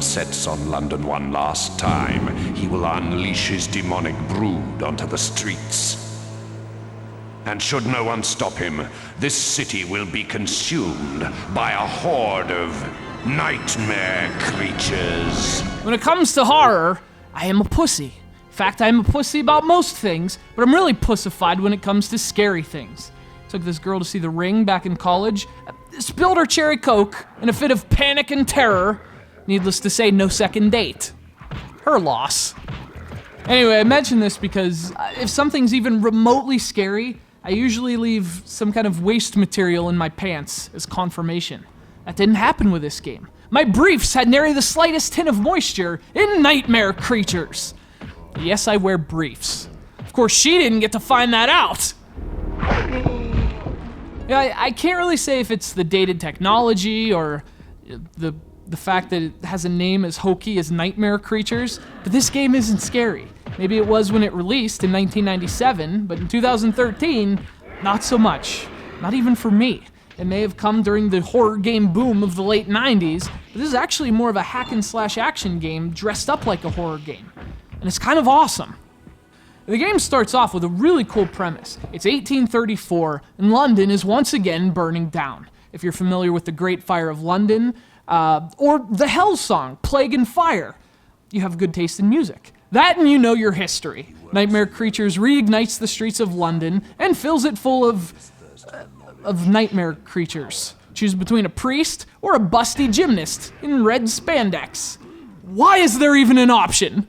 sun sets on London one last time, he will unleash his demonic brood onto the streets. And should no one stop him, this city will be consumed by a horde of nightmare creatures. When it comes to horror, I am a pussy. In fact, I'm a pussy about most things, but I'm really pussified when it comes to scary things. Took this girl to see The Ring back in college, spilled her cherry coke in a fit of panic and terror. Needless to say, no second date. Her loss. Anyway, I mention this because if something's even remotely scary, I usually leave some kind of waste material in my pants as confirmation. That didn't happen with this game. My briefs had nary the slightest hint of moisture in nightmare creatures. Yes, I wear briefs. Of course, she didn't get to find that out. Yeah, I can't really say if it's the dated technology or the fact that it has a name as hokey as nightmare creatures, but this game isn't scary. Maybe it was when it released in 1997, but in 2013, not so much. Not even for me. It may have come during the horror game boom of the late 90s, but this is actually more of a hack and slash action game dressed up like a horror game. And it's kind of awesome. The game starts off with a really cool premise. It's 1834, and London is once again burning down. If you're familiar with the Great Fire of London, or the Hell song, Plague and Fire, you have good taste in music. That and you know your history. Nightmare Creatures reignites the streets of London and fills it full of nightmare creatures. Choose between a priest or a busty gymnast in red spandex. Why is there even an option?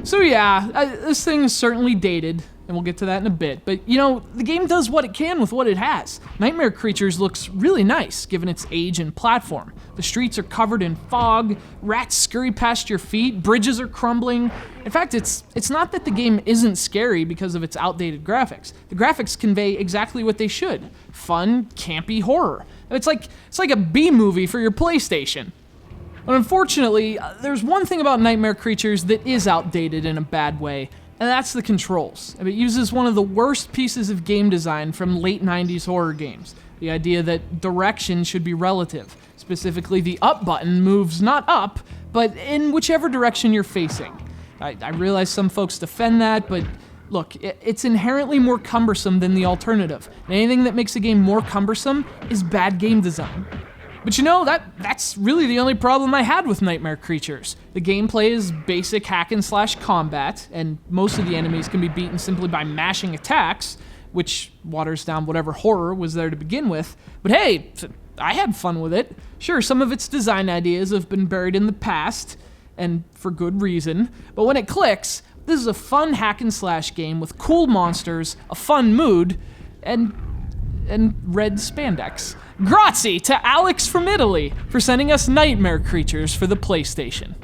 So yeah, this thing is certainly dated, and we'll get to that in a bit, but you know, the game does what it can with what it has. Nightmare Creatures looks really nice, given its age and platform. The streets are covered in fog, rats scurry past your feet, bridges are crumbling. In fact, it's not that the game isn't scary because of its outdated graphics. The graphics convey exactly what they should. Fun, campy horror. It's like a B-movie for your PlayStation. But unfortunately, there's one thing about Nightmare Creatures that is outdated in a bad way, and that's the controls. It uses one of the worst pieces of game design from late 90s horror games. The idea that direction should be relative. Specifically, the up button moves not up, but in whichever direction you're facing. I realize some folks defend that, but look, it's inherently more cumbersome than the alternative. And anything that makes a game more cumbersome is bad game design. But you know, that's really the only problem I had with Nightmare Creatures. The gameplay is basic hack and slash combat, and most of the enemies can be beaten simply by mashing attacks, which waters down whatever horror was there to begin with. But hey, I had fun with it. Sure, some of its design ideas have been buried in the past, and for good reason, but when it clicks, this is a fun hack and slash game with cool monsters, a fun mood, and red spandex. Grazie to Alex from Italy for sending us Nightmare Creatures for the PlayStation.